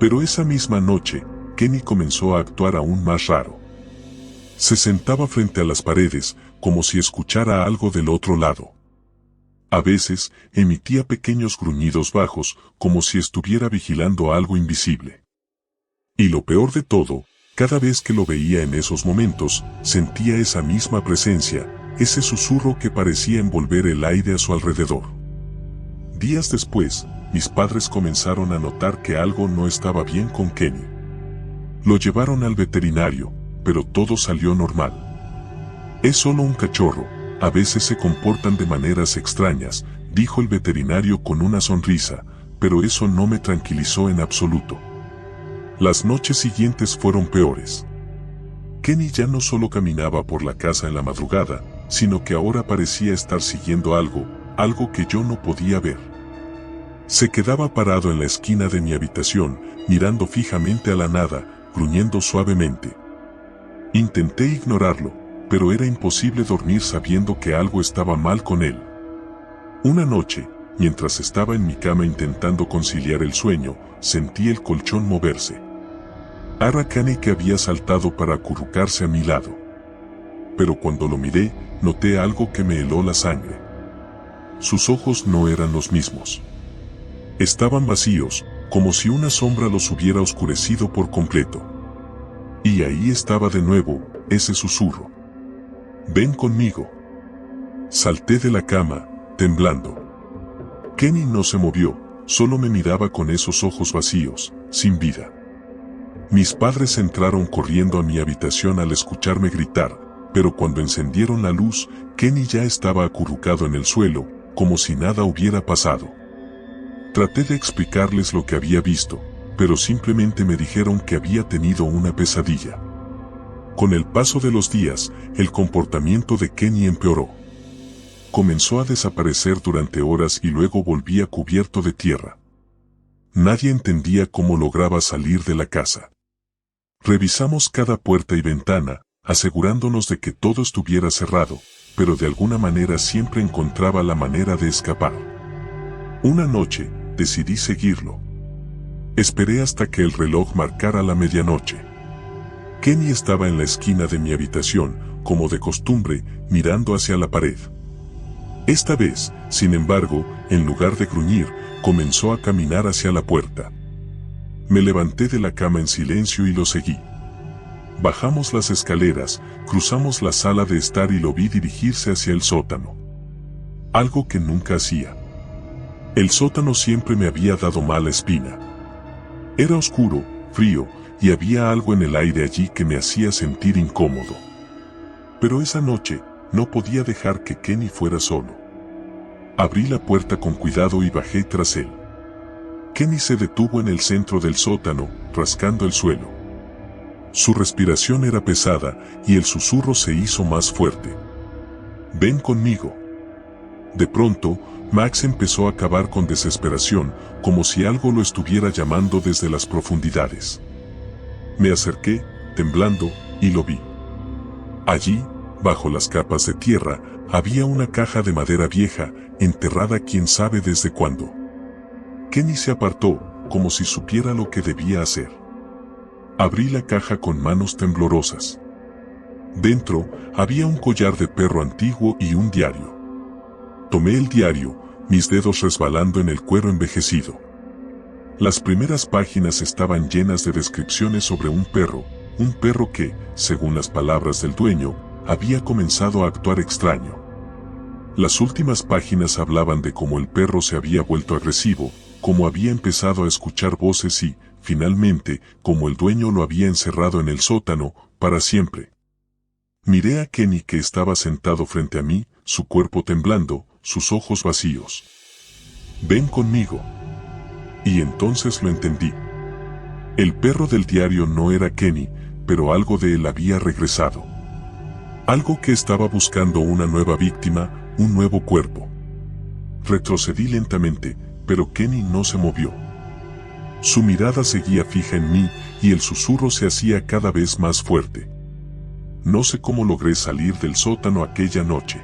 Pero esa misma noche, Kenny comenzó a actuar aún más raro. Se sentaba frente a las paredes, como si escuchara algo del otro lado. A veces, emitía pequeños gruñidos bajos, como si estuviera vigilando algo invisible. Y lo peor de todo, cada vez que lo veía en esos momentos, sentía esa misma presencia, ese susurro que parecía envolver el aire a su alrededor. Días después, mis padres comenzaron a notar que algo no estaba bien con Kenny. Lo llevaron al veterinario, pero todo salió normal. Es solo un cachorro, a veces se comportan de maneras extrañas, dijo el veterinario con una sonrisa, pero eso no me tranquilizó en absoluto. Las noches siguientes fueron peores. Kenny ya no solo caminaba por la casa en la madrugada, sino que ahora parecía estar siguiendo algo que yo no podía ver. Se quedaba parado en la esquina de mi habitación, mirando fijamente a la nada, gruñendo suavemente. Intenté ignorarlo, pero era imposible dormir sabiendo que algo estaba mal con él. Una noche, mientras estaba en mi cama intentando conciliar el sueño, sentí el colchón moverse. Era Kenny, que había saltado para acurrucarse a mi lado. Pero cuando lo miré, noté algo que me heló la sangre. Sus ojos no eran los mismos. Estaban vacíos, como si una sombra los hubiera oscurecido por completo. Y ahí estaba de nuevo, ese susurro. «Ven conmigo». Salté de la cama, temblando. Kenny no se movió, solo me miraba con esos ojos vacíos, sin vida. Mis padres entraron corriendo a mi habitación al escucharme gritar, pero cuando encendieron la luz, Kenny ya estaba acurrucado en el suelo, como si nada hubiera pasado. Traté de explicarles lo que había visto, pero simplemente me dijeron que había tenido una pesadilla. Con el paso de los días, el comportamiento de Kenny empeoró. Comenzó a desaparecer durante horas y luego volvía cubierto de tierra. Nadie entendía cómo lograba salir de la casa. Revisamos cada puerta y ventana, asegurándonos de que todo estuviera cerrado, pero de alguna manera siempre encontraba la manera de escapar. Una noche, decidí seguirlo. Esperé hasta que el reloj marcara la medianoche. Kenny estaba en la esquina de mi habitación, como de costumbre, mirando hacia la pared. Esta vez, sin embargo, en lugar de gruñir, comenzó a caminar hacia la puerta. Me levanté de la cama en silencio y lo seguí. Bajamos las escaleras, cruzamos la sala de estar y lo vi dirigirse hacia el sótano. Algo que nunca hacía. El sótano siempre me había dado mala espina. Era oscuro, frío, y había algo en el aire allí que me hacía sentir incómodo. Pero esa noche, no podía dejar que Kenny fuera solo. Abrí la puerta con cuidado y bajé tras él. Kenny se detuvo en el centro del sótano, rascando el suelo. Su respiración era pesada y el susurro se hizo más fuerte. «Ven conmigo». De pronto, Max empezó a cavar con desesperación, como si algo lo estuviera llamando desde las profundidades. Me acerqué, temblando, y lo vi. Allí, bajo las capas de tierra, había una caja de madera vieja, enterrada quién sabe desde cuándo. Kenny se apartó, como si supiera lo que debía hacer. Abrí la caja con manos temblorosas. Dentro, había un collar de perro antiguo y un diario. Tomé el diario, mis dedos resbalando en el cuero envejecido. Las primeras páginas estaban llenas de descripciones sobre un perro que, según las palabras del dueño, había comenzado a actuar extraño. Las últimas páginas hablaban de cómo el perro se había vuelto agresivo, cómo había empezado a escuchar voces y, finalmente, cómo el dueño lo había encerrado en el sótano, para siempre. Miré a Kenny, que estaba sentado frente a mí, su cuerpo temblando, sus ojos vacíos. «Ven conmigo». Y entonces lo entendí. El perro del diario no era Kenny, pero algo de él había regresado. Algo que estaba buscando una nueva víctima, un nuevo cuerpo. Retrocedí lentamente, pero Kenny no se movió. Su mirada seguía fija en mí y el susurro se hacía cada vez más fuerte. No sé cómo logré salir del sótano aquella noche.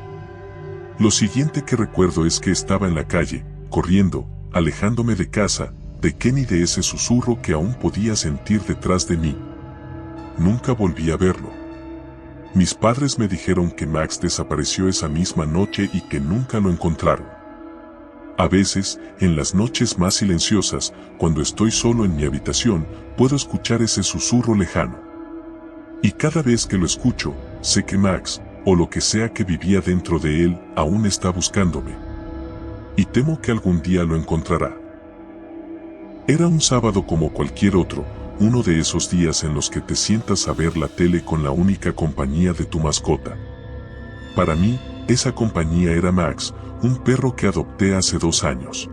Lo siguiente que recuerdo es que estaba en la calle, corriendo, alejándome de casa, de Kenny, de ese susurro que aún podía sentir detrás de mí. Nunca volví a verlo. Mis padres me dijeron que Max desapareció esa misma noche y que nunca lo encontraron. A veces, en las noches más silenciosas, cuando estoy solo en mi habitación, puedo escuchar ese susurro lejano. Y cada vez que lo escucho, sé que Max, o lo que sea que vivía dentro de él, aún está buscándome. Y temo que algún día lo encontrará. Era un sábado como cualquier otro, uno de esos días en los que te sientas a ver la tele con la única compañía de tu mascota. Para mí, esa compañía era Max, un perro que adopté hace 2 años.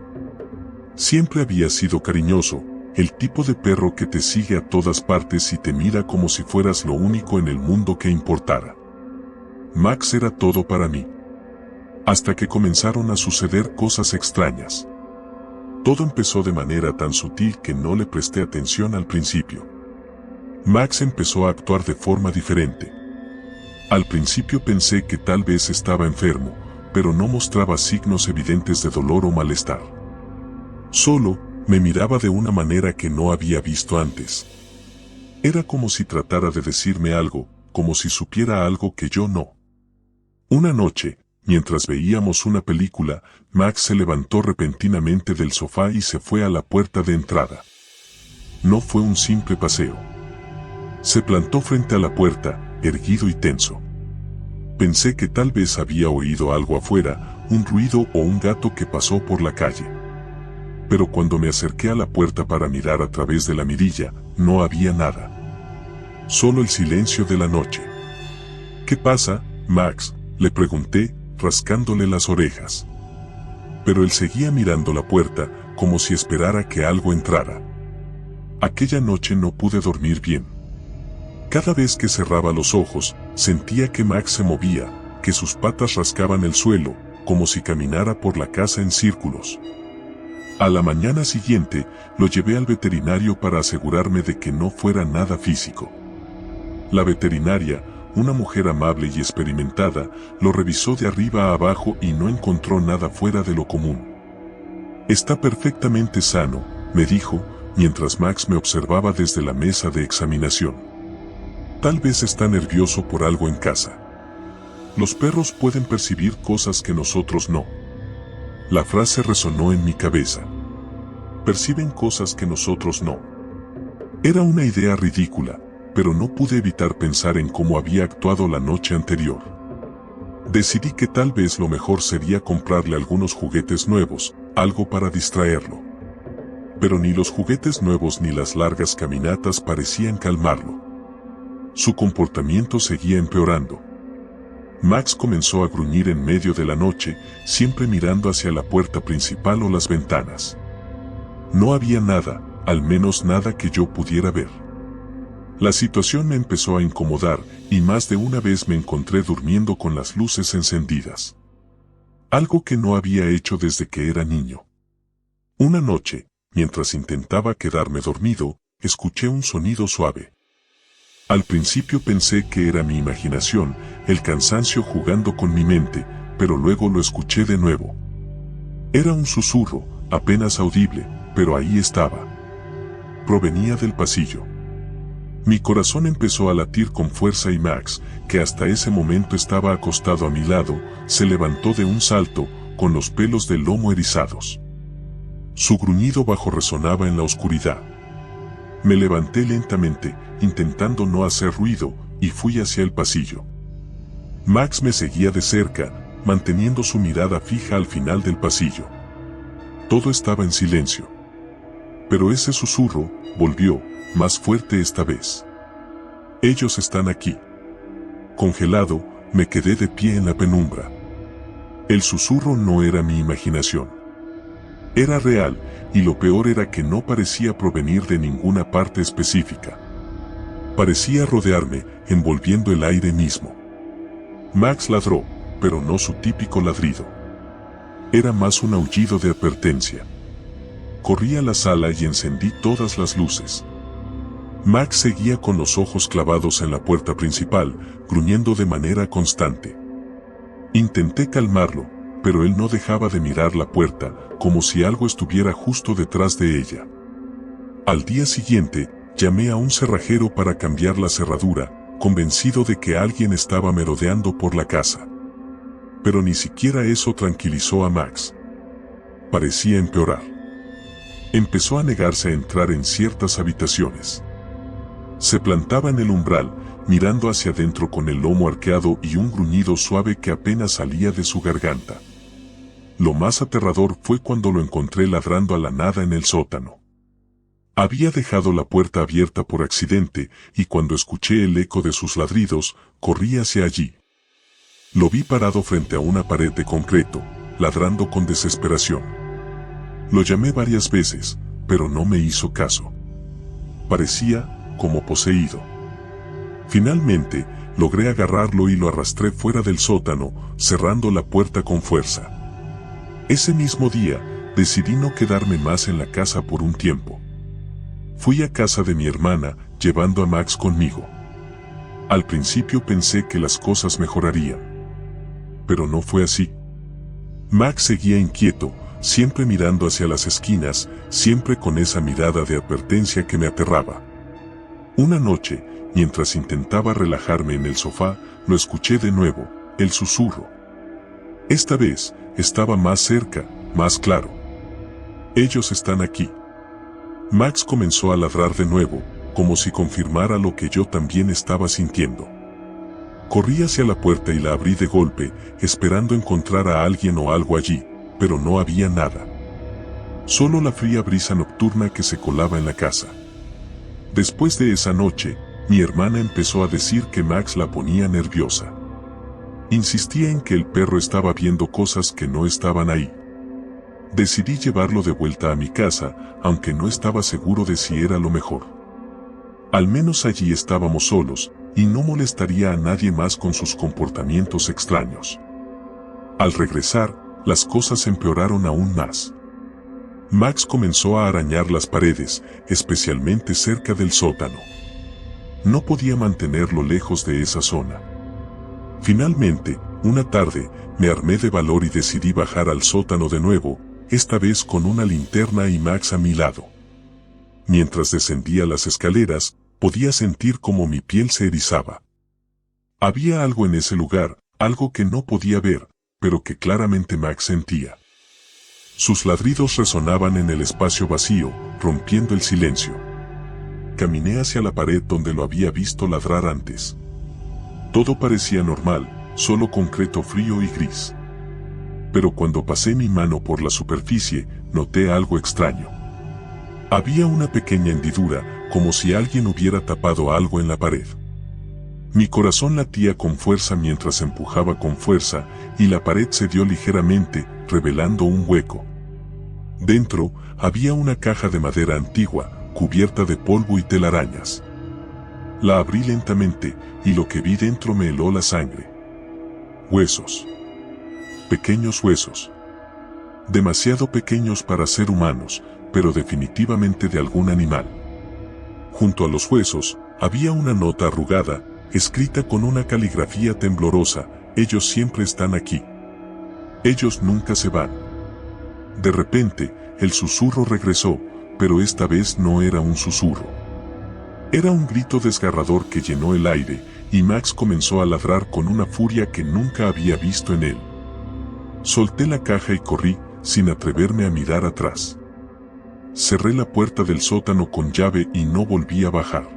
Siempre había sido cariñoso, el tipo de perro que te sigue a todas partes y te mira como si fueras lo único en el mundo que importara. Max era todo para mí. Hasta que comenzaron a suceder cosas extrañas. Todo empezó de manera tan sutil que no le presté atención al principio. Max empezó a actuar de forma diferente. Al principio pensé que tal vez estaba enfermo, pero no mostraba signos evidentes de dolor o malestar. Solo me miraba de una manera que no había visto antes. Era como si tratara de decirme algo, como si supiera algo que yo no. Una noche, mientras veíamos una película, Max se levantó repentinamente del sofá y se fue a la puerta de entrada. No fue un simple paseo. Se plantó frente a la puerta, erguido y tenso. Pensé que tal vez había oído algo afuera, un ruido o un gato que pasó por la calle. Pero cuando me acerqué a la puerta para mirar a través de la mirilla, no había nada. Solo el silencio de la noche. ¿Qué pasa, Max?, le pregunté, rascándole las orejas. Pero él seguía mirando la puerta, como si esperara que algo entrara. Aquella noche no pude dormir bien. Cada vez que cerraba los ojos, sentía que Max se movía, que sus patas rascaban el suelo, como si caminara por la casa en círculos. A la mañana siguiente, lo llevé al veterinario para asegurarme de que no fuera nada físico. La veterinaria, una mujer amable y experimentada, lo revisó de arriba a abajo y no encontró nada fuera de lo común. «Está perfectamente sano», me dijo, mientras Max me observaba desde la mesa de examinación. «Tal vez está nervioso por algo en casa. Los perros pueden percibir cosas que nosotros no». La frase resonó en mi cabeza. «Perciben cosas que nosotros no». Era una idea ridícula, pero no pude evitar pensar en cómo había actuado la noche anterior. Decidí que tal vez lo mejor sería comprarle algunos juguetes nuevos, algo para distraerlo. Pero ni los juguetes nuevos ni las largas caminatas parecían calmarlo. Su comportamiento seguía empeorando. Max comenzó a gruñir en medio de la noche, siempre mirando hacia la puerta principal o las ventanas. No había nada, al menos nada que yo pudiera ver. La situación me empezó a incomodar y más de una vez me encontré durmiendo con las luces encendidas. Algo que no había hecho desde que era niño. Una noche, mientras intentaba quedarme dormido, escuché un sonido suave. Al principio pensé que era mi imaginación, el cansancio jugando con mi mente, pero luego lo escuché de nuevo. Era un susurro, apenas audible, pero ahí estaba. Provenía del pasillo. Mi corazón empezó a latir con fuerza y Max, que hasta ese momento estaba acostado a mi lado, se levantó de un salto, con los pelos del lomo erizados. Su gruñido bajo resonaba en la oscuridad. Me levanté lentamente, intentando no hacer ruido, y fui hacia el pasillo. Max me seguía de cerca, manteniendo su mirada fija al final del pasillo. Todo estaba en silencio. Pero ese susurro volvió, más fuerte esta vez. «Ellos están aquí». Congelado, me quedé de pie en la penumbra. El susurro no era mi imaginación. Era real, y lo peor era que no parecía provenir de ninguna parte específica. Parecía rodearme, envolviendo el aire mismo. Max ladró, pero no su típico ladrido. Era más un aullido de advertencia. Corrí a la sala y encendí todas las luces. Max seguía con los ojos clavados en la puerta principal, gruñendo de manera constante. Intenté calmarlo, pero él no dejaba de mirar la puerta, como si algo estuviera justo detrás de ella. Al día siguiente, llamé a un cerrajero para cambiar la cerradura, convencido de que alguien estaba merodeando por la casa. Pero ni siquiera eso tranquilizó a Max. Parecía empeorar. Empezó a negarse a entrar en ciertas habitaciones. Se plantaba en el umbral, mirando hacia adentro con el lomo arqueado y un gruñido suave que apenas salía de su garganta. Lo más aterrador fue cuando lo encontré ladrando a la nada en el sótano. Había dejado la puerta abierta por accidente, y cuando escuché el eco de sus ladridos, corrí hacia allí. Lo vi parado frente a una pared de concreto, ladrando con desesperación. Lo llamé varias veces, pero no me hizo caso. Parecía como poseído. Finalmente, logré agarrarlo y lo arrastré fuera del sótano, cerrando la puerta con fuerza. Ese mismo día, decidí no quedarme más en la casa por un tiempo. Fui a casa de mi hermana, llevando a Max conmigo. Al principio pensé que las cosas mejorarían. Pero no fue así. Max seguía inquieto, siempre mirando hacia las esquinas, siempre con esa mirada de advertencia que me aterraba. Una noche, mientras intentaba relajarme en el sofá, lo escuché de nuevo, el susurro. Esta vez, estaba más cerca, más claro. Ellos están aquí. Max comenzó a ladrar de nuevo, como si confirmara lo que yo también estaba sintiendo. Corrí hacia la puerta y la abrí de golpe, esperando encontrar a alguien o algo allí, pero no había nada. Solo la fría brisa nocturna que se colaba en la casa. Después de esa noche, mi hermana empezó a decir que Max la ponía nerviosa. Insistía en que el perro estaba viendo cosas que no estaban ahí. Decidí llevarlo de vuelta a mi casa, aunque no estaba seguro de si era lo mejor. Al menos allí estábamos solos, y no molestaría a nadie más con sus comportamientos extraños. Al regresar, las cosas empeoraron aún más. Max comenzó a arañar las paredes, especialmente cerca del sótano. No podía mantenerlo lejos de esa zona. Finalmente, una tarde, me armé de valor y decidí bajar al sótano de nuevo, esta vez con una linterna y Max a mi lado. Mientras descendía las escaleras, podía sentir cómo mi piel se erizaba. Había algo en ese lugar, algo que no podía ver, pero que claramente Max sentía. Sus ladridos resonaban en el espacio vacío, rompiendo el silencio. Caminé hacia la pared donde lo había visto ladrar antes. Todo parecía normal, solo concreto frío y gris. Pero cuando pasé mi mano por la superficie, noté algo extraño. Había una pequeña hendidura, como si alguien hubiera tapado algo en la pared. Mi corazón latía con fuerza mientras empujaba con fuerza, y la pared cedió ligeramente, revelando un hueco. Dentro, había una caja de madera antigua, cubierta de polvo y telarañas. La abrí lentamente, y lo que vi dentro me heló la sangre. Huesos. Pequeños huesos. Demasiado pequeños para ser humanos, pero definitivamente de algún animal. Junto a los huesos, había una nota arrugada, escrita con una caligrafía temblorosa: ellos siempre están aquí. Ellos nunca se van. De repente, el susurro regresó, pero esta vez no era un susurro. Era un grito desgarrador que llenó el aire, y Max comenzó a ladrar con una furia que nunca había visto en él. Solté la caja y corrí, sin atreverme a mirar atrás. Cerré la puerta del sótano con llave y no volví a bajar.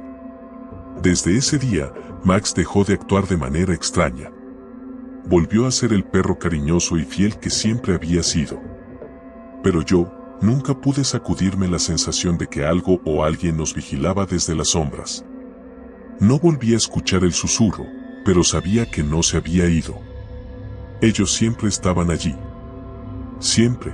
Desde ese día, Max dejó de actuar de manera extraña. Volvió a ser el perro cariñoso y fiel que siempre había sido. Pero yo, nunca pude sacudirme la sensación de que algo o alguien nos vigilaba desde las sombras. No volví a escuchar el susurro, pero sabía que no se había ido. Ellos siempre estaban allí. Siempre.